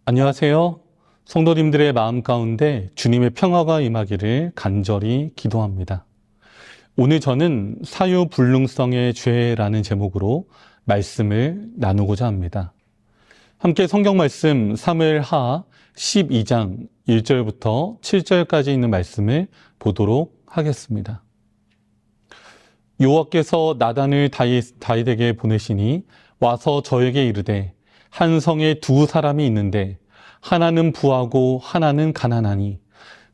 안녕하세요. 성도님들의 마음 가운데 주님의 평화가 임하기를 간절히 기도합니다. 오늘 저는 사유불능성의 죄라는 제목으로 말씀을 나누고자 합니다. 함께 성경 말씀 사무엘하 12장 1절부터 7절까지 있는 말씀을 보도록 하겠습니다. 여호와께서 나단을 다윗에게 보내시니 와서 저에게 이르되 한 성에 두 사람이 있는데 하나는 부하고 하나는 가난하니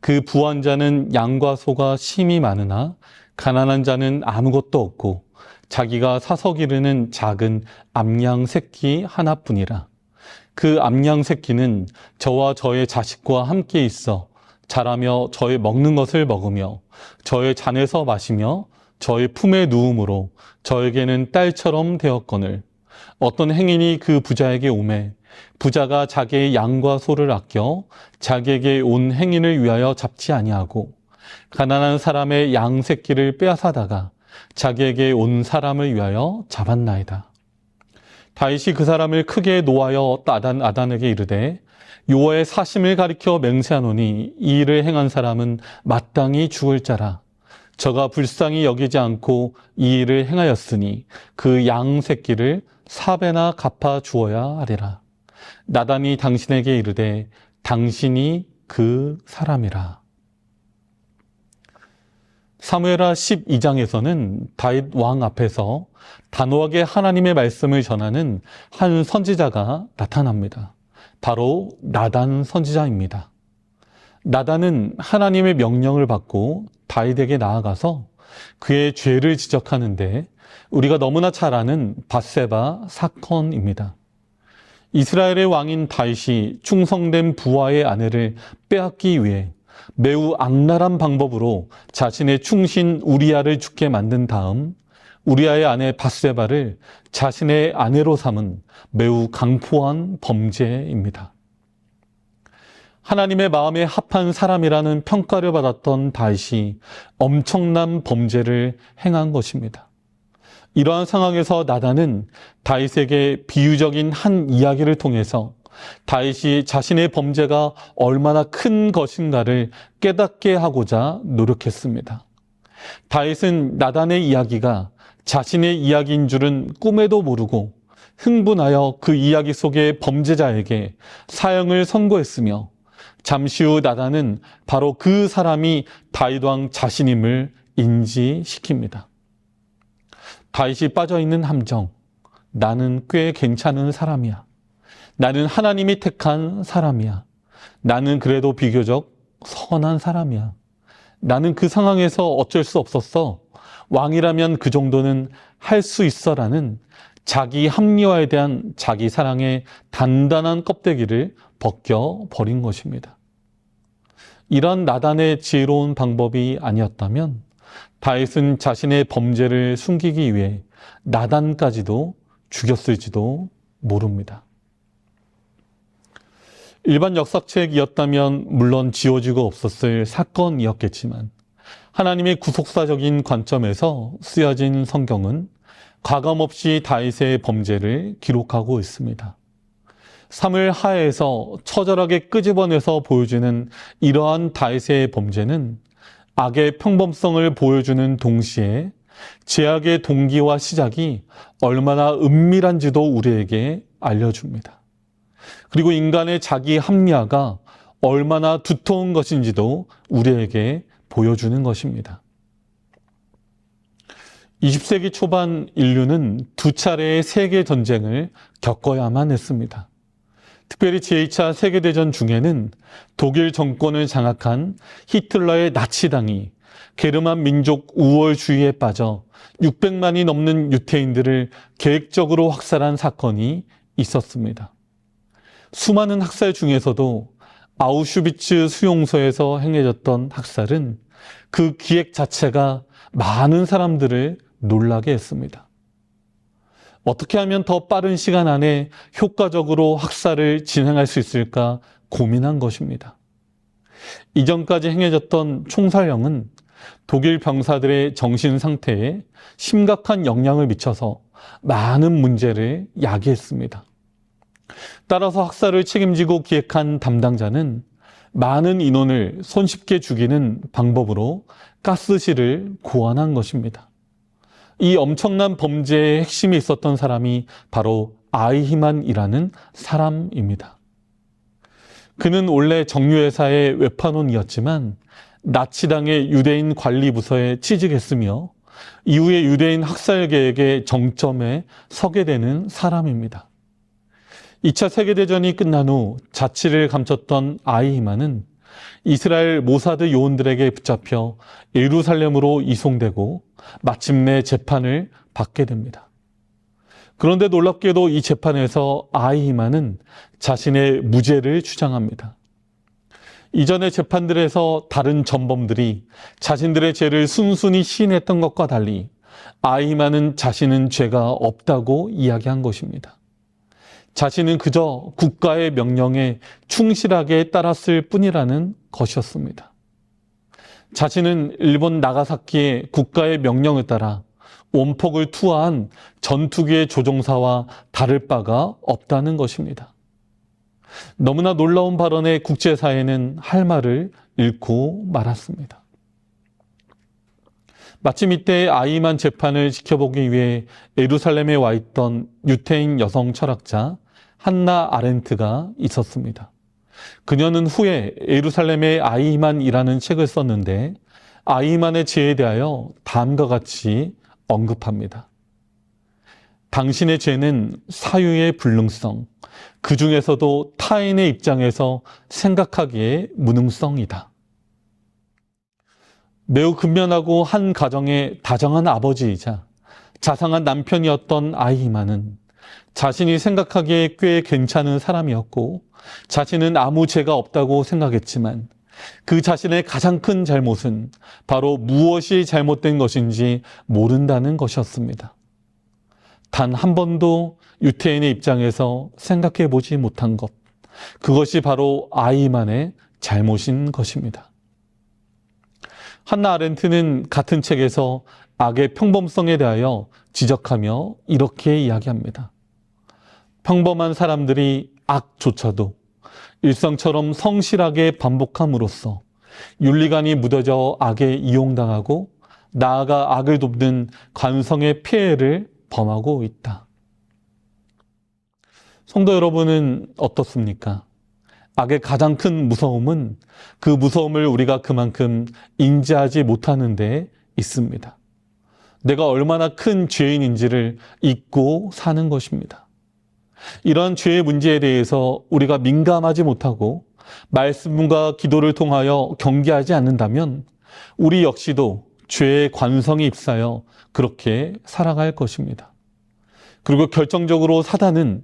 그 부한 자는 양과 소가 심히 많으나 가난한 자는 아무것도 없고 자기가 사서 기르는 작은 암양 새끼 하나뿐이라. 그 암양 새끼는 저와 저의 자식과 함께 있어 자라며 저의 먹는 것을 먹으며 저의 잔에서 마시며 저의 품에 누움으로 저에게는 딸처럼 되었거늘 어떤 행인이 그 부자에게 오매 부자가 자기의 양과 소를 아껴 자기에게 온 행인을 위하여 잡지 아니하고 가난한 사람의 양 새끼를 빼앗아다가 자기에게 온 사람을 위하여 잡았나이다. 다윗이 그 사람을 크게 노하여 나단에게 이르되 여호와의 사심을 가리켜 맹세하노니 이 일을 행한 사람은 마땅히 죽을 자라. 저가 불쌍히 여기지 않고 이 일을 행하였으니 그 양 새끼를 4배나 갚아 주어야 하리라. 나단이 당신에게 이르되 당신이 그 사람이라. 사무엘하 12장에서는 다윗 왕 앞에서 단호하게 하나님의 말씀을 전하는 한 선지자가 나타납니다. 바로 나단 선지자입니다. 나단은 하나님의 명령을 받고 다윗에게 나아가서 그의 죄를 지적하는데 우리가 너무나 잘 아는 밧세바 사건입니다. 이스라엘의 왕인 다윗이 충성된 부하의 아내를 빼앗기 위해 매우 악랄한 방법으로 자신의 충신 우리아를 죽게 만든 다음 우리아의 아내 밧세바를 자신의 아내로 삼은 매우 강포한 범죄입니다. 하나님의 마음에 합한 사람이라는 평가를 받았던 다윗이 엄청난 범죄를 행한 것입니다. 이러한 상황에서 나단은 다윗에게 비유적인 한 이야기를 통해서 다윗이 자신의 범죄가 얼마나 큰 것인가를 깨닫게 하고자 노력했습니다. 다윗은 나단의 이야기가 자신의 이야기인 줄은 꿈에도 모르고 흥분하여 그 이야기 속의 범죄자에게 사형을 선고했으며 잠시 후 나단은 바로 그 사람이 다윗 왕 자신임을 인지시킵니다. 다윗이 빠져있는 함정, 나는 꽤 괜찮은 사람이야. 나는 하나님이 택한 사람이야. 나는 그래도 비교적 선한 사람이야. 나는 그 상황에서 어쩔 수 없었어. 왕이라면 그 정도는 할 수 있어라는 자기 합리화에 대한 자기 사랑의 단단한 껍데기를 벗겨버린 것입니다. 이런 나단의 지혜로운 방법이 아니었다면 다윗은 자신의 범죄를 숨기기 위해 나단까지도 죽였을지도 모릅니다. 일반 역사책이었다면 물론 지워지고 없었을 사건이었겠지만 하나님의 구속사적인 관점에서 쓰여진 성경은 가감없이 다윗의 범죄를 기록하고 있습니다. 사무엘 하에서 처절하게 끄집어내서 보여주는 이러한 다윗의 범죄는 악의 평범성을 보여주는 동시에 죄악의 동기와 시작이 얼마나 은밀한지도 우리에게 알려줍니다. 그리고 인간의 자기 합리화가 얼마나 두터운 것인지도 우리에게 보여주는 것입니다. 20세기 초반 인류는 두 차례의 세계 전쟁을 겪어야만 했습니다. 특별히 제2차 세계대전 중에는 독일 정권을 장악한 히틀러의 나치당이 게르만 민족 우월주의에 빠져 600만이 넘는 유태인들을 계획적으로 학살한 사건이 있었습니다. 수많은 학살 중에서도 아우슈비츠 수용소에서 행해졌던 학살은 그 기획 자체가 많은 사람들을 놀라게 했습니다. 어떻게 하면 더 빠른 시간 안에 효과적으로 학살을 진행할 수 있을까 고민한 것입니다. 이전까지 행해졌던 총살령은 독일 병사들의 정신 상태에 심각한 영향을 미쳐서 많은 문제를 야기했습니다. 따라서 학살을 책임지고 기획한 담당자는 많은 인원을 손쉽게 죽이는 방법으로 가스실을 고안한 것입니다. 이 엄청난 범죄의 핵심이 있었던 사람이 바로 아이히만이라는 사람입니다. 그는 원래 정유회사의 외판원이었지만 나치당의 유대인 관리부서에 취직했으며 이후에 유대인 학살 계획의 정점에 서게 되는 사람입니다. 2차 세계대전이 끝난 후 자치를 감췄던 아이히만은 이스라엘 모사드 요원들에게 붙잡혀 예루살렘으로 이송되고 마침내 재판을 받게 됩니다. 그런데 놀랍게도 이 재판에서 아이히만은 자신의 무죄를 주장합니다. 이전의 재판들에서 다른 전범들이 자신들의 죄를 순순히 시인했던 것과 달리 아이히만은 자신은 죄가 없다고 이야기한 것입니다. 자신은 그저 국가의 명령에 충실하게 따랐을 뿐이라는 것이었습니다. 자신은 일본 나가사키의 국가의 명령을 따라 원폭을 투하한 전투기의 조종사와 다를 바가 없다는 것입니다. 너무나 놀라운 발언에 국제사회는 할 말을 잃고 말았습니다. 마침 이때 아이히만 재판을 지켜보기 위해 예루살렘에 와 있던 유태인 여성 철학자 한나 아렌트가 있었습니다. 그녀는 후에 예루살렘의 아이히만이라는 책을 썼는데 아히만의 죄에 대하여 다음과 같이 언급합니다. 당신의 죄는 사유의 불능성, 그 중에서도 타인의 입장에서 생각하기에 무능성이다. 매우 근면하고 한 가정의 다정한 아버지이자 자상한 남편이었던 아히만은 자신이 생각하기에 꽤 괜찮은 사람이었고 자신은 아무 죄가 없다고 생각했지만 그 자신의 가장 큰 잘못은 바로 무엇이 잘못된 것인지 모른다는 것이었습니다. 단 한 번도 유태인의 입장에서 생각해 보지 못한 것, 그것이 바로 아히만의 잘못인 것입니다. 한나 아렌트는 같은 책에서 악의 평범성에 대하여 지적하며 이렇게 이야기합니다. 평범한 사람들이 악조차도 일상처럼 성실하게 반복함으로써 윤리관이 무뎌져 악에 이용당하고 나아가 악을 돕는 관성의 폐해를 범하고 있다. 성도 여러분은 어떻습니까? 악의 가장 큰 무서움은 그 무서움을 우리가 그만큼 인지하지 못하는 데 있습니다. 내가 얼마나 큰 죄인인지를 잊고 사는 것입니다. 이러한 죄의 문제에 대해서 우리가 민감하지 못하고 말씀과 기도를 통하여 경계하지 않는다면 우리 역시도 죄의 관성이 휩싸여 그렇게 살아갈 것입니다. 그리고 결정적으로 사단은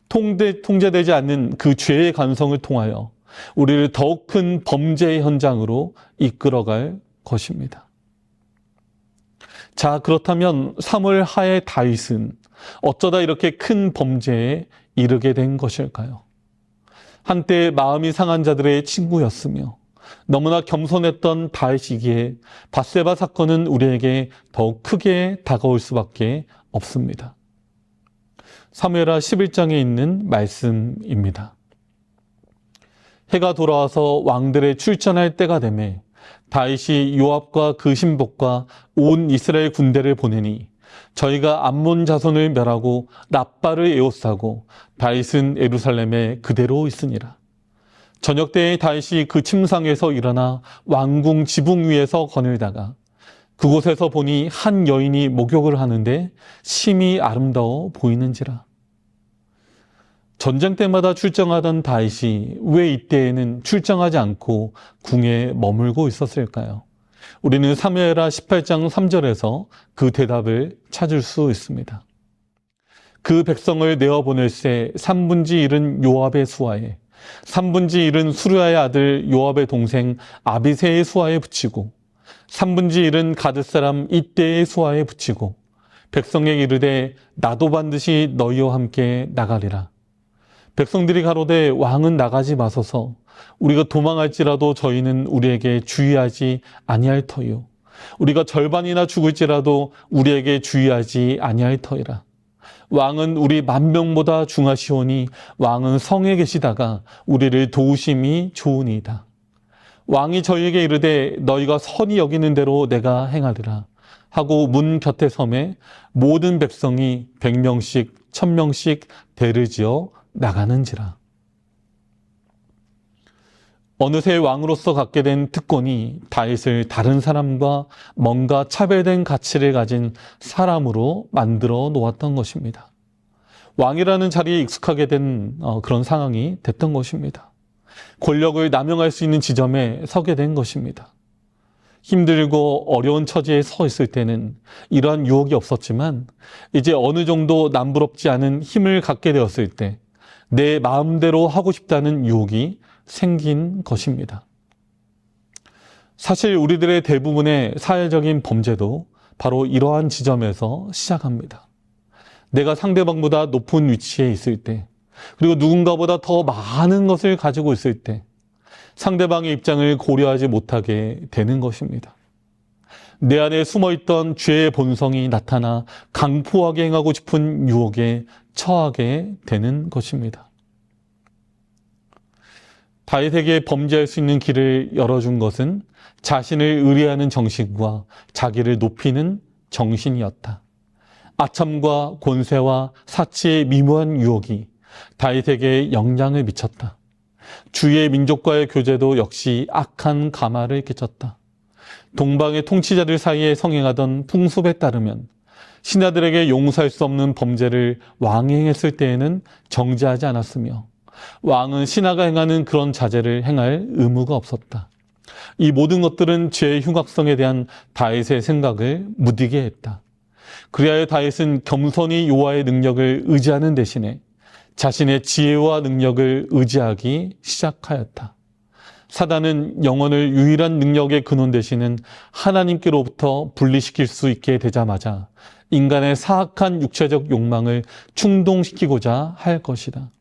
통제되지 않는 그 죄의 관성을 통하여 우리를 더욱 큰 범죄의 현장으로 이끌어갈 것입니다. 자, 그렇다면 사무엘 하의 다윗은 어쩌다 이렇게 큰 범죄에 이르게 된 것일까요? 한때 마음이 상한 자들의 친구였으며 너무나 겸손했던 다윗이기에 밧세바 사건은 우리에게 더욱 크게 다가올 수밖에 없습니다. 사무엘하 11장에 있는 말씀입니다. 해가 돌아와서 왕들의 출전할 때가 되매 다윗이 요압과 그 신복과 온 이스라엘 군대를 보내니 저희가 암몬 자손을 멸하고 랍바를 에워싸고 다윗은 예루살렘에 그대로 있으니라. 저녁 때에 다윗이 그 침상에서 일어나 왕궁 지붕 위에서 거닐다가 그곳에서 보니 한 여인이 목욕을 하는데 심히 아름다워 보이는지라. 전쟁 때마다 출정하던 다윗이 왜 이때에는 출정하지 않고 궁에 머물고 있었을까요? 우리는 사무엘하 18장 3절에서 그 대답을 찾을 수 있습니다. 그 백성을 내어보낼새 3분지 1은 요압의 수하에 3분지 1은 수르야의 아들 요압의 동생 아비새의 수하에 붙이고 3분지 1은 가드 사람 이때의 수하에 붙이고 백성에게 이르되 나도 반드시 너희와 함께 나가리라. 백성들이 가로되 왕은 나가지 마소서. 우리가 도망할지라도 저희는 우리에게 주의하지 아니할 터이요. 우리가 절반이나 죽을지라도 우리에게 주의하지 아니할 터이라. 왕은 우리 10,000명보다 중하시오니 왕은 성에 계시다가 우리를 도우심이 좋으니이다. 왕이 저희에게 이르되 너희가 선히 여기는 대로 내가 행하리라 하고 문 곁에 섬에 모든 백성이 100명씩 1000명씩 대를 지어 나가는지라. 어느새 왕으로서 갖게 된 특권이 다윗을 다른 사람과 뭔가 차별된 가치를 가진 사람으로 만들어 놓았던 것입니다. 왕이라는 자리에 익숙하게 된 그런 상황이 됐던 것입니다. 권력을 남용할 수 있는 지점에 서게 된 것입니다. 힘들고 어려운 처지에 서 있을 때는 이러한 유혹이 없었지만 이제 어느 정도 남부럽지 않은 힘을 갖게 되었을 때 내 마음대로 하고 싶다는 유혹이 생긴 것입니다. 사실 우리들의 대부분의 사회적인 범죄도 바로 이러한 지점에서 시작합니다. 내가 상대방보다 높은 위치에 있을 때, 그리고 누군가보다 더 많은 것을 가지고 있을 때 상대방의 입장을 고려하지 못하게 되는 것입니다. 내 안에 숨어있던 죄의 본성이 나타나 강포하게 행하고 싶은 유혹에 처하게 되는 것입니다. 다윗에게 범죄할 수 있는 길을 열어준 것은 자신을 의뢰하는 정신과 자기를 높이는 정신이었다. 아첨과 권세와 사치의 미묘한 유혹이 다윗에게 영향을 미쳤다. 주의 민족과의 교제도 역시 악한 가마를 끼쳤다. 동방의 통치자들 사이에 성행하던 풍습에 따르면 신하들에게 용서할 수 없는 범죄를 왕이 행했을 때에는 정죄하지 않았으며 왕은 신하가 행하는 그런 자제를 행할 의무가 없었다. 이 모든 것들은 죄의 흉악성에 대한 다윗의 생각을 무디게 했다. 그리하여 다윗은 겸손히 여호와의 능력을 의지하는 대신에 자신의 지혜와 능력을 의지하기 시작하였다. 사단은 영혼을 유일한 능력의 근원 되시는 하나님께로부터 분리시킬 수 있게 되자마자 인간의 사악한 육체적 욕망을 충동시키고자 할 것이다.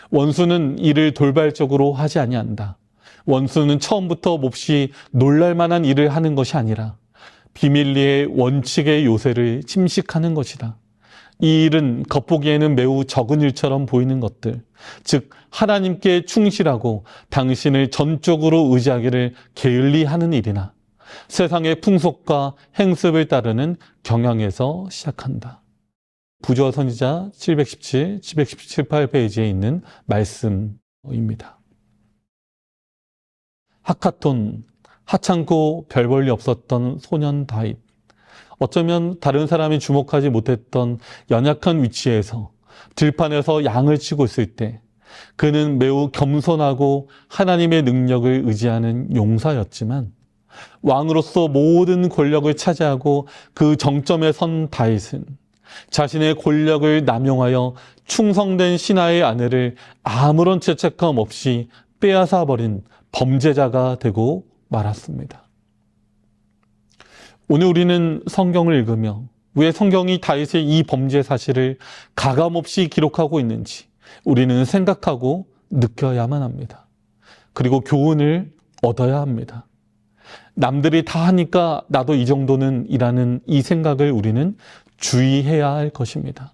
원수는 이를 돌발적으로 하지 아니한다. 원수는 처음부터 몹시 놀랄만한 일을 하는 것이 아니라 비밀리에 원칙의 요새를 침식하는 것이다. 이 일은 겉보기에는 매우 적은 일처럼 보이는 것들, 즉 하나님께 충실하고 당신을 전적으로 의지하기를 게을리 하는 일이나 세상의 풍속과 행습을 따르는 경향에서 시작한다. 부조화 선지자 717, 718페이지에 있는 말씀입니다. 하카톤, 하찮고 별 볼일 없었던 소년 다윗. 어쩌면 다른 사람이 주목하지 못했던 연약한 위치에서 들판에서 양을 치고 있을 때 그는 매우 겸손하고 하나님의 능력을 의지하는 용사였지만 왕으로서 모든 권력을 차지하고 그 정점에 선 다윗은 자신의 권력을 남용하여 충성된 신하의 아내를 아무런 죄책감 없이 빼앗아버린 범죄자가 되고 말았습니다. 오늘 우리는 성경을 읽으며 왜 성경이 다윗의 이 범죄 사실을 가감없이 기록하고 있는지 우리는 생각하고 느껴야만 합니다. 그리고 교훈을 얻어야 합니다. 남들이 다 하니까 나도 이 정도는 이라는 이 생각을 우리는 주의해야 할 것입니다.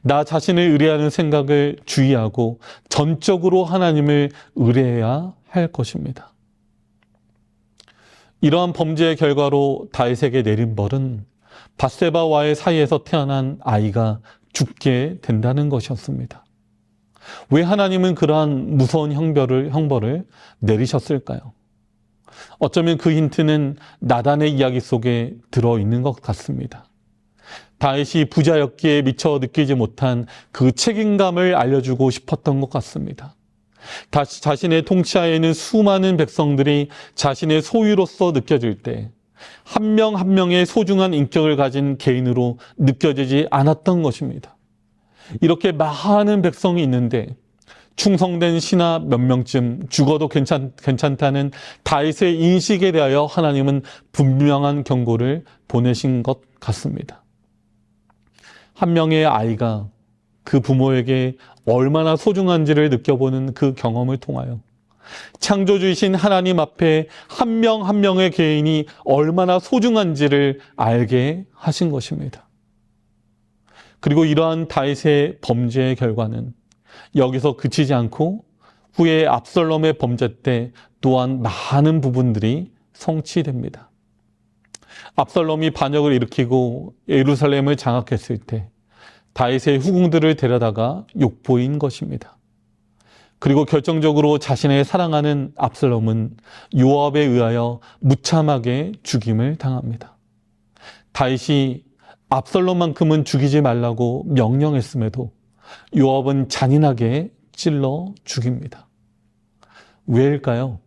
나 자신을 의뢰하는 생각을 주의하고 전적으로 하나님을 의뢰해야 할 것입니다. 이러한 범죄의 결과로 다윗에게 내린 벌은 밧세바와의 사이에서 태어난 아이가 죽게 된다는 것이었습니다. 왜 하나님은 그러한 무서운 형벌을 내리셨을까요? 어쩌면 그 힌트는 나단의 이야기 속에 들어있는 것 같습니다. 다윗이 부자였기에 미처 느끼지 못한 그 책임감을 알려주고 싶었던 것 같습니다. 자신의 통치하에는 수많은 백성들이 자신의 소유로서 느껴질 때 한 명 한 명의 소중한 인격을 가진 개인으로 느껴지지 않았던 것입니다. 이렇게 많은 백성이 있는데 충성된 신하 몇 명쯤 죽어도 괜찮다는 다윗의 인식에 대하여 하나님은 분명한 경고를 보내신 것 같습니다. 한 명의 아이가 그 부모에게 얼마나 소중한지를 느껴보는 그 경험을 통하여 창조주이신 하나님 앞에 한 명 한 명의 개인이 얼마나 소중한지를 알게 하신 것입니다. 그리고 이러한 다윗의 범죄의 결과는 여기서 그치지 않고 후에 압살롬의 범죄 때 또한 많은 부분들이 성취됩니다. 압살롬이 반역을 일으키고 예루살렘을 장악했을 때 다윗의 후궁들을 데려다가 욕보인 것입니다. 그리고 결정적으로 자신의 사랑하는 압살롬은 요압에 의하여 무참하게 죽임을 당합니다. 다윗이 압살롬만큼은 죽이지 말라고 명령했음에도 요압은 잔인하게 찔러 죽입니다. 왜일까요?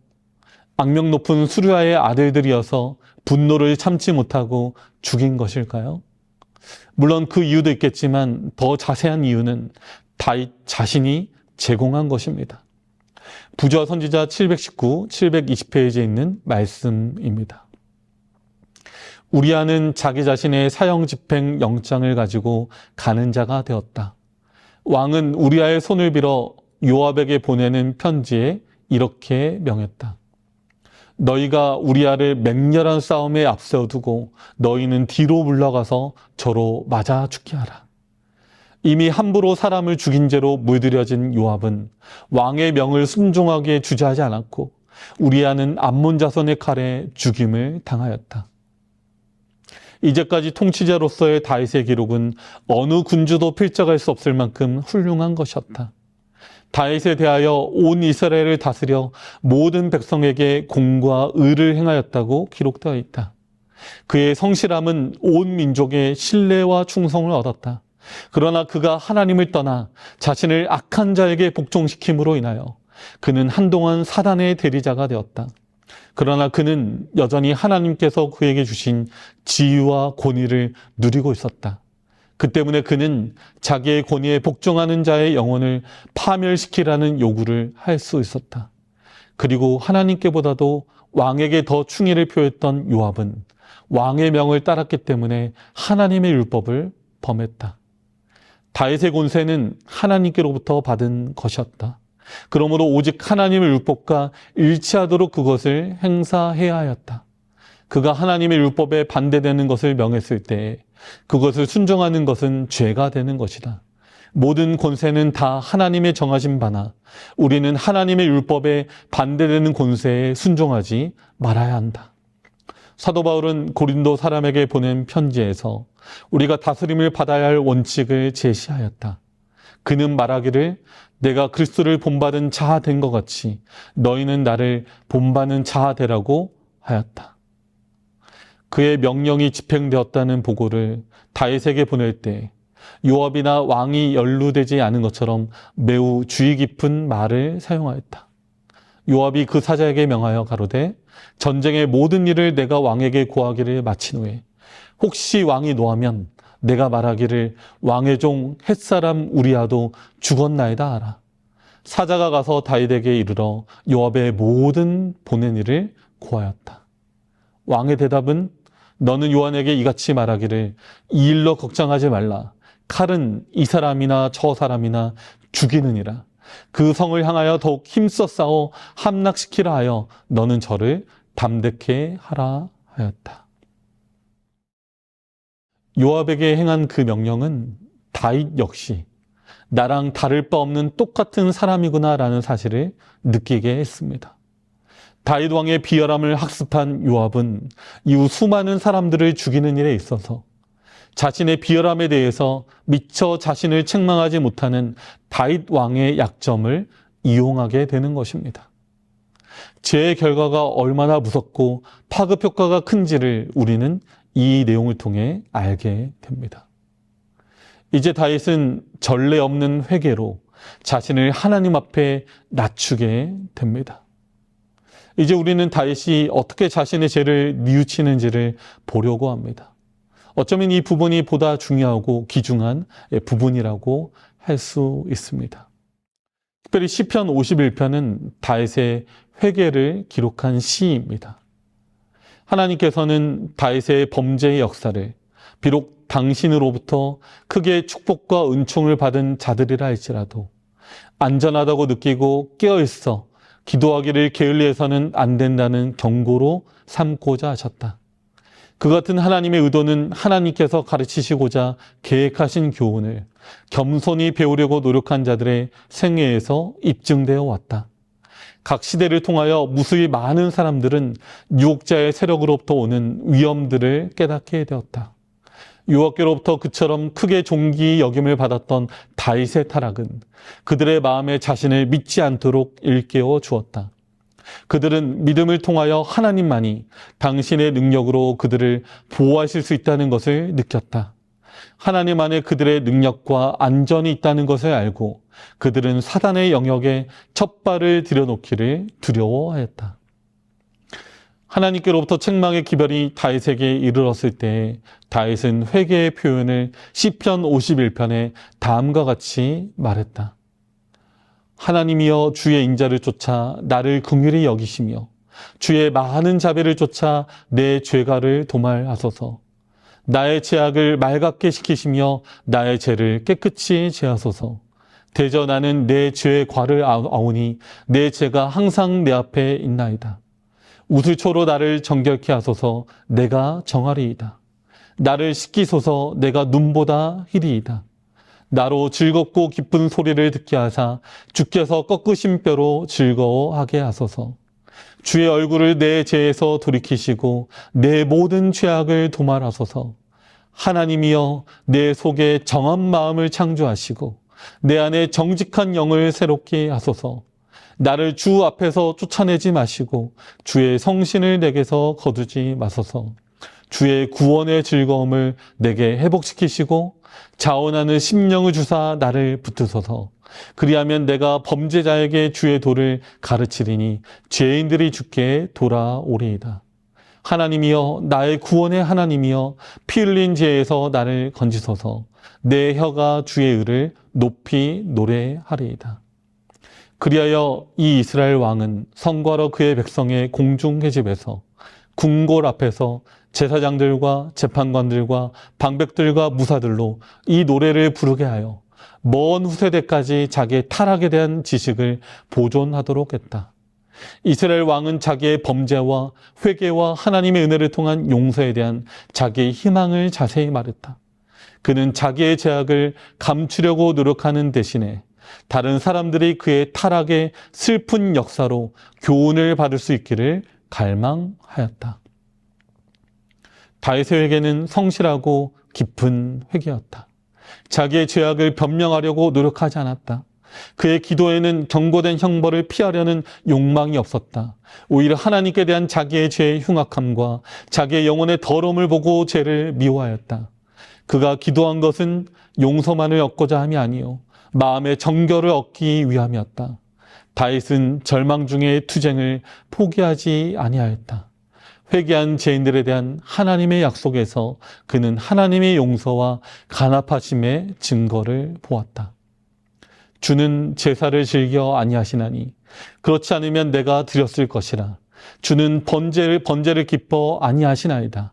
악명 높은 수르야의 아들들이어서 분노를 참지 못하고 죽인 것일까요? 물론 그 이유도 있겠지만 더 자세한 이유는 다윗 자신이 제공한 것입니다. 부조화 선지자 719, 720페이지에 있는 말씀입니다. 우리아는 자기 자신의 사형 집행 영장을 가지고 가는 자가 되었다. 왕은 우리아의 손을 빌어 요압에게 보내는 편지에 이렇게 명했다. 너희가 우리아를 맹렬한 싸움에 앞세워두고 너희는 뒤로 물러가서 저로 맞아 죽게 하라. 이미 함부로 사람을 죽인 죄로 물들여진 요압은 왕의 명을 순종하게 주저하지 않았고 우리아는 암몬 자손의 칼에 죽임을 당하였다. 이제까지 통치자로서의 다윗의 기록은 어느 군주도 필적할 수 없을 만큼 훌륭한 것이었다. 다윗에 대하여 온 이스라엘을 다스려 모든 백성에게 공과 의를 행하였다고 기록되어 있다. 그의 성실함은 온 민족의 신뢰와 충성을 얻었다. 그러나 그가 하나님을 떠나 자신을 악한 자에게 복종시킴으로 인하여 그는 한동안 사단의 대리자가 되었다. 그러나 그는 여전히 하나님께서 그에게 주신 지위와 권위를 누리고 있었다. 그 때문에 그는 자기의 권위에 복종하는 자의 영혼을 파멸시키라는 요구를 할 수 있었다. 그리고 하나님께보다도 왕에게 더 충의를 표했던 요압은 왕의 명을 따랐기 때문에 하나님의 율법을 범했다. 다윗의 권세는 하나님께로부터 받은 것이었다. 그러므로 오직 하나님의 율법과 일치하도록 그것을 행사해야 하였다. 그가 하나님의 율법에 반대되는 것을 명했을 때 그것을 순종하는 것은 죄가 되는 것이다. 모든 권세는 다 하나님의 정하신 바나 우리는 하나님의 율법에 반대되는 권세에 순종하지 말아야 한다. 사도 바울은 고린도 사람에게 보낸 편지에서 우리가 다스림을 받아야 할 원칙을 제시하였다. 그는 말하기를 내가 그리스도를 본받은 자 된 것 같이 너희는 나를 본받는 자 되라고 하였다. 그의 명령이 집행되었다는 보고를 다윗에게 보낼 때 요압이나 왕이 연루되지 않은 것처럼 매우 주의 깊은 말을 사용하였다. 요압이 그 사자에게 명하여 가로되 전쟁의 모든 일을 내가 왕에게 고하기를 마친 후에 혹시 왕이 노하면 내가 말하기를 왕의 종 햇사람 우리아도 죽었나이다 하라. 사자가 가서 다윗에게 이르러 요압의 모든 보낸 일을 고하였다. 왕의 대답은 너는 요압에게 이같이 말하기를 이 일로 걱정하지 말라. 칼은 이 사람이나 저 사람이나 죽이느니라. 그 성을 향하여 더욱 힘써 싸워 함락시키라 하여 너는 저를 담대케 하라 하였다. 요압에게 행한 그 명령은 다윗 역시 나랑 다를 바 없는 똑같은 사람이구나라는 사실을 느끼게 했습니다. 다윗 왕의 비열함을 학습한 요압은 이후 수많은 사람들을 죽이는 일에 있어서 자신의 비열함에 대해서 미처 자신을 책망하지 못하는 다윗 왕의 약점을 이용하게 되는 것입니다. 죄의 결과가 얼마나 무섭고 파급 효과가 큰지를 우리는 이 내용을 통해 알게 됩니다. 이제 다윗은 전례 없는 회개로 자신을 하나님 앞에 낮추게 됩니다. 이제 우리는 다윗이 어떻게 자신의 죄를 뉘우치는지를 보려고 합니다. 어쩌면 이 부분이 보다 중요하고 귀중한 부분이라고 할 수 있습니다. 특별히 시편 51편은 다윗의 회개를 기록한 시입니다. 하나님께서는 다윗의 범죄의 역사를 비록 당신으로부터 크게 축복과 은총을 받은 자들이라 할지라도 안전하다고 느끼고 깨어있어 기도하기를 게을리해서는 안 된다는 경고로 삼고자 하셨다. 그 같은 하나님의 의도는 하나님께서 가르치시고자 계획하신 교훈을 겸손히 배우려고 노력한 자들의 생애에서 입증되어 왔다. 각 시대를 통하여 무수히 많은 사람들은 유혹자의 세력으로부터 오는 위험들을 깨닫게 되었다. 유혹계로부터 그처럼 크게 존귀 여김을 받았던 다윗의 타락은 그들의 마음에 자신을 믿지 않도록 일깨워 주었다. 그들은 믿음을 통하여 하나님만이 당신의 능력으로 그들을 보호하실 수 있다는 것을 느꼈다. 하나님 안에 그들의 능력과 안전이 있다는 것을 알고 그들은 사단의 영역에 첫 발을 들여놓기를 두려워하였다. 하나님께로부터 책망의 기별이 다윗에게 이르렀을 때 다윗은 회개의 표현을 시편 51편에 다음과 같이 말했다. 하나님이여 주의 인자를 쫓아 나를 긍휼히 여기시며 주의 많은 자비를 쫓아 내 죄가를 도말하소서. 나의 죄악을 맑게 시키시며 나의 죄를 깨끗이 제하소서. 대저 나는 내 죄의 과를 아오니 내 죄가 항상 내 앞에 있나이다. 우슬초로 나를 정결케 하소서. 내가 정하리이다. 나를 씻기소서. 내가 눈보다 희리이다. 나로 즐겁고 기쁜 소리를 듣게 하사 주께서 꺾으신 뼈로 즐거워하게 하소서. 주의 얼굴을 내 죄에서 돌이키시고 내 모든 죄악을 도말하소서. 하나님이여 내 속에 정한 마음을 창조하시고 내 안에 정직한 영을 새롭게 하소서. 나를 주 앞에서 쫓아내지 마시고 주의 성신을 내게서 거두지 마소서. 주의 구원의 즐거움을 내게 회복시키시고 자원하는 심령을 주사 나를 붙드소서. 그리하면 내가 범죄자에게 주의 도를 가르치리니 죄인들이 주께 돌아오리이다. 하나님이여, 나의 구원의 하나님이여, 피 흘린 죄에서 나를 건지소서. 내 혀가 주의 의를 높이 노래하리이다. 그리하여 이 이스라엘 왕은 성과로 그의 백성의 공중회집에서 궁궐 앞에서 제사장들과 재판관들과 방백들과 무사들로 이 노래를 부르게 하여 먼 후세대까지 자기의 타락에 대한 지식을 보존하도록 했다. 이스라엘 왕은 자기의 범죄와 회개와 하나님의 은혜를 통한 용서에 대한 자기의 희망을 자세히 말했다. 그는 자기의 죄악을 감추려고 노력하는 대신에 다른 사람들이 그의 타락의 슬픈 역사로 교훈을 받을 수 있기를 갈망하였다. 다윗의 회개는 성실하고 깊은 회개였다. 자기의 죄악을 변명하려고 노력하지 않았다. 그의 기도에는 경고된 형벌을 피하려는 욕망이 없었다. 오히려 하나님께 대한 자기의 죄의 흉악함과 자기의 영혼의 더러움을 보고 죄를 미워하였다. 그가 기도한 것은 용서만을 얻고자 함이 아니요 마음의 정결을 얻기 위함이었다. 다윗은 절망 중의 투쟁을 포기하지 아니하였다. 회개한 죄인들에 대한 하나님의 약속에서 그는 하나님의 용서와 간합하심의 증거를 보았다. 주는 제사를 즐겨 아니하시나니 그렇지 않으면 내가 드렸을 것이라. 주는 번제를 기뻐 아니하시나이다.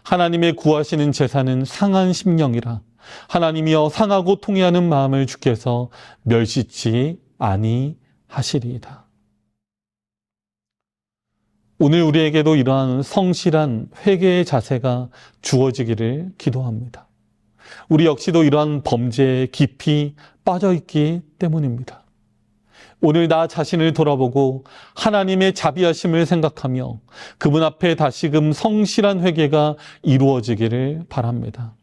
하나님의 구하시는 제사는 상한 심령이라. 하나님이여, 상하고 통회하는 마음을 주께서 멸시치 아니하시리이다. 오늘 우리에게도 이러한 성실한 회개의 자세가 주어지기를 기도합니다. 우리 역시도 이러한 범죄에 깊이 빠져있기 때문입니다. 오늘 나 자신을 돌아보고 하나님의 자비하심을 생각하며 그분 앞에 다시금 성실한 회개가 이루어지기를 바랍니다.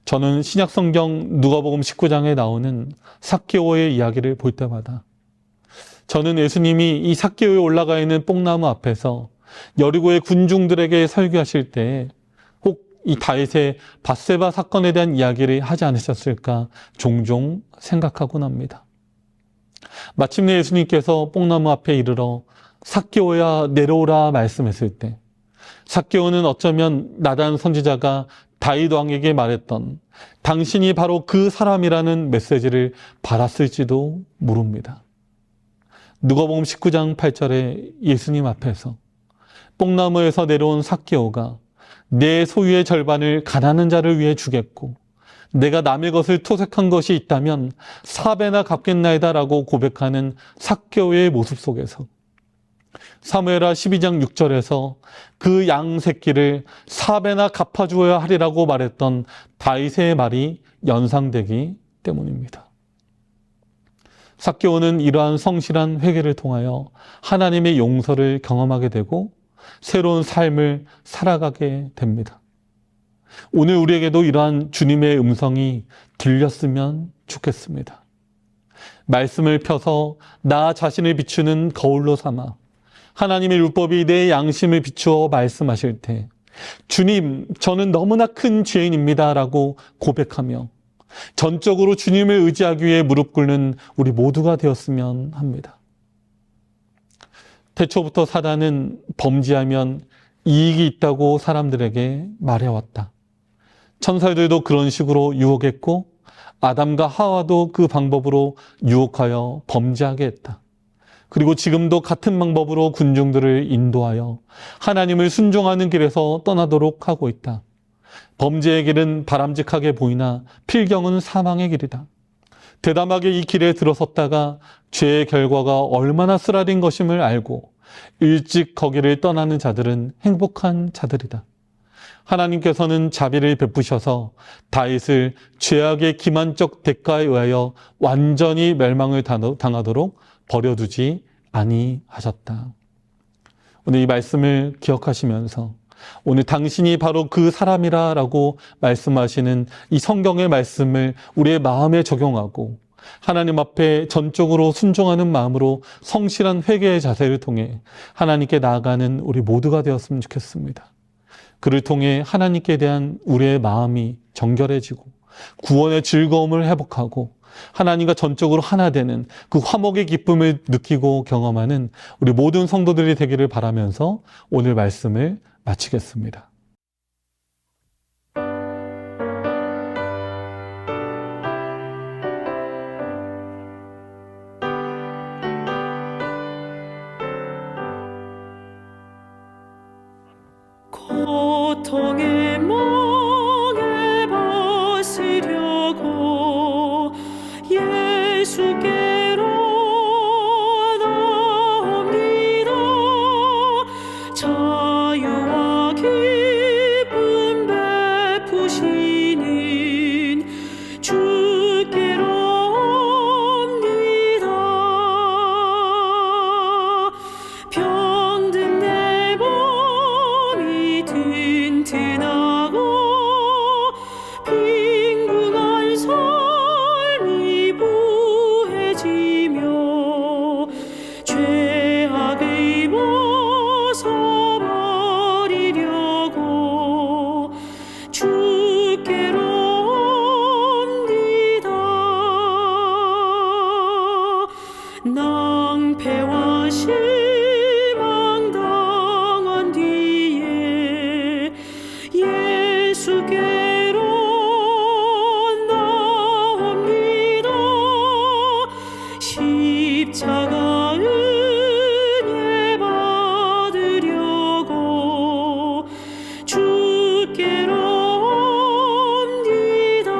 저는 신약성경 누가복음 19장에 나오는 삭개오의 이야기를 볼 때마다 저는 예수님이 이 삭개오에 올라가 있는 뽕나무 앞에서 여리고의 군중들에게 설교하실 때 혹 이 다윗의 밧세바 사건에 대한 이야기를 하지 않으셨을까 종종 생각하곤 합니다. 마침내 예수님께서 뽕나무 앞에 이르러 삭개오야 내려오라 말씀했을 때 삭개오는 어쩌면 나단 선지자가 다윗 왕에게 말했던 당신이 바로 그 사람이라는 메시지를 받았을지도 모릅니다. 누가복음 19장 8절에 예수님 앞에서 뽕나무에서 내려온 삭개오가 내 소유의 절반을 가난한 자를 위해 주겠고 내가 남의 것을 토색한 것이 있다면 4배나 갚겠나이다 라고 고백하는 삭개오의 모습 속에서 사무엘하 12장 6절에서 그 양 새끼를 4배나 갚아주어야 하리라고 말했던 다윗의 말이 연상되기 때문입니다. 삭개오는 이러한 성실한 회개를 통하여 하나님의 용서를 경험하게 되고 새로운 삶을 살아가게 됩니다. 오늘 우리에게도 이러한 주님의 음성이 들렸으면 좋겠습니다. 말씀을 펴서 나 자신을 비추는 거울로 삼아 하나님의 율법이 내 양심을 비추어 말씀하실 때 주님, 저는 너무나 큰 죄인입니다 라고 고백하며 전적으로 주님을 의지하기 위해 무릎 꿇는 우리 모두가 되었으면 합니다. 태초부터 사단은 범죄하면 이익이 있다고 사람들에게 말해왔다. 천사들도 그런 식으로 유혹했고 아담과 하와도 그 방법으로 유혹하여 범죄하게 했다. 그리고 지금도 같은 방법으로 군중들을 인도하여 하나님을 순종하는 길에서 떠나도록 하고 있다. 범죄의 길은 바람직하게 보이나 필경은 사망의 길이다. 대담하게 이 길에 들어섰다가 죄의 결과가 얼마나 쓰라린 것임을 알고 일찍 거기를 떠나는 자들은 행복한 자들이다. 하나님께서는 자비를 베푸셔서 다윗을 죄악의 기만적 대가에 의하여 완전히 멸망을 당하도록 버려두지 아니하셨다. 오늘 이 말씀을 기억하시면서 오늘 당신이 바로 그 사람이라 라고 말씀하시는 이 성경의 말씀을 우리의 마음에 적용하고 하나님 앞에 전적으로 순종하는 마음으로 성실한 회개의 자세를 통해 하나님께 나아가는 우리 모두가 되었으면 좋겠습니다. 그를 통해 하나님께 대한 우리의 마음이 정결해지고 구원의 즐거움을 회복하고 하나님과 전적으로 하나 되는 그 화목의 기쁨을 느끼고 경험하는 우리 모든 성도들이 되기를 바라면서 오늘 말씀을 마치겠습니다. 고통의 멍에 벗으려고 예수께로 나옵니다. 자유와 기쁨 베푸시는 주께로 옵니다. 병든 내 몸이 튼튼하고 빈궁한 삶이 부해지며 죄악을 벗어버리려고 주께로 옵니다. 낭패와 실망 당한 뒤에 예수께로 나옵니다. 십자가 은혜 받으려고 주께로 옵니다.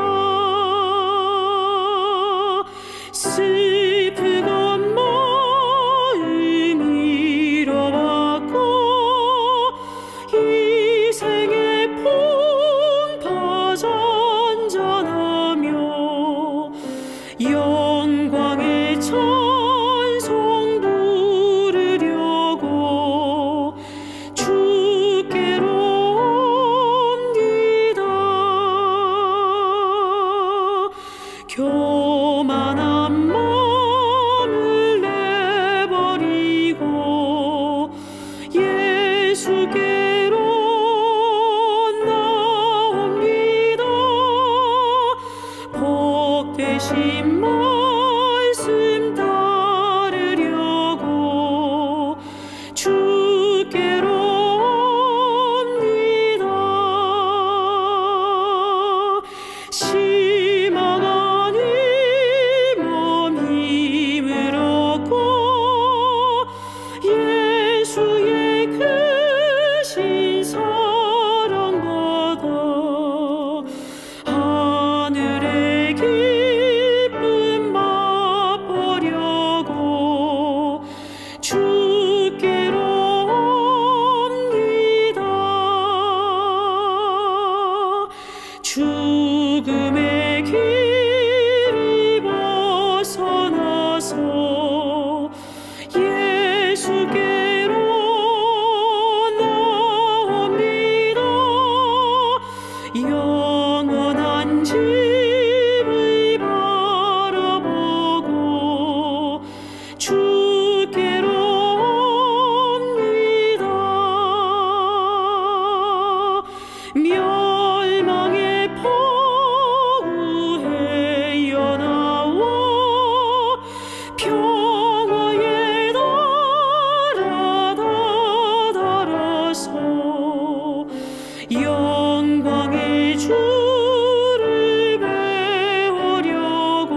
슬프건 마음 잃어봤고 이 생의 풍파 잔잔하며 영광의 찬송 부르려고 주께로 옵니다. 교만한 마음을 내버리고 예수께로 나옵니다. 복되신 말씀 따르려고 주께로 옵니다. 실망한 이 몸 힘을 얻고 예수의 크신 사랑 받아 하늘의 기쁨 맛보려고 주께로 옵니다. 죽음의 길을 벗어나서 예수께로 나옵니다. 영원한 집을 바라보고 주께로 옵니다. 멸망의 포구에 연하와 평화의 나라 다다라서 영광의 주를 배우려고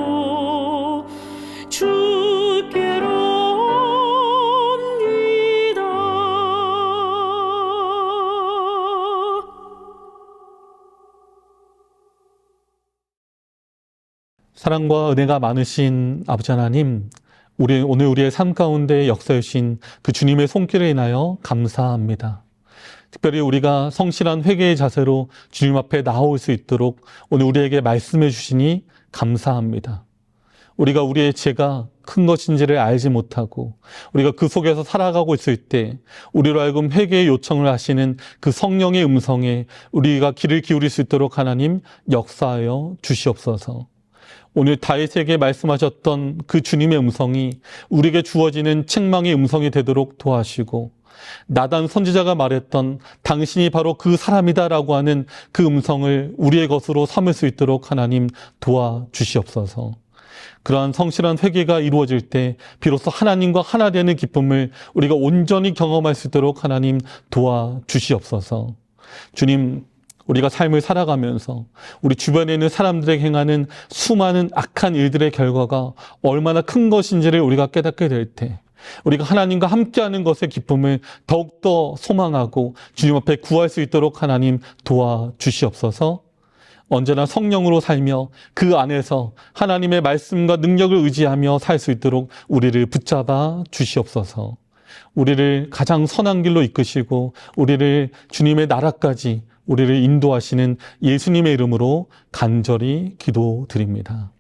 주께로 옵니다. 사랑과 은혜가 많으신 아버지 하나님, 오늘 우리의 삶 가운데 역사해 주신 그 주님의 손길에 인하여 감사합니다. 특별히 우리가 성실한 회개의 자세로 주님 앞에 나올 수 있도록 오늘 우리에게 말씀해 주시니 감사합니다. 우리가 우리의 죄가 큰 것인지를 알지 못하고 우리가 그 속에서 살아가고 있을 때 우리로 하여금 회개의 요청을 하시는 그 성령의 음성에 우리가 귀를 기울일 수 있도록 하나님 역사하여 주시옵소서. 오늘 다윗에게 말씀하셨던 그 주님의 음성이 우리에게 주어지는 책망의 음성이 되도록 도와주시고 나단 선지자가 말했던 당신이 바로 그 사람이다라고 하는 그 음성을 우리의 것으로 삼을 수 있도록 하나님 도와주시옵소서. 그러한 성실한 회개가 이루어질 때 비로소 하나님과 하나 되는 기쁨을 우리가 온전히 경험할 수 있도록 하나님 도와주시옵소서. 주님, 우리가 삶을 살아가면서 우리 주변에 있는 사람들에게 행하는 수많은 악한 일들의 결과가 얼마나 큰 것인지를 우리가 깨닫게 될 때 우리가 하나님과 함께하는 것의 기쁨을 더욱더 소망하고 주님 앞에 구할 수 있도록 하나님 도와주시옵소서. 언제나 성령으로 살며 그 안에서 하나님의 말씀과 능력을 의지하며 살 수 있도록 우리를 붙잡아 주시옵소서. 우리를 가장 선한 길로 이끄시고 우리를 주님의 나라까지 우리를 인도하시는 예수님의 이름으로 간절히 기도드립니다.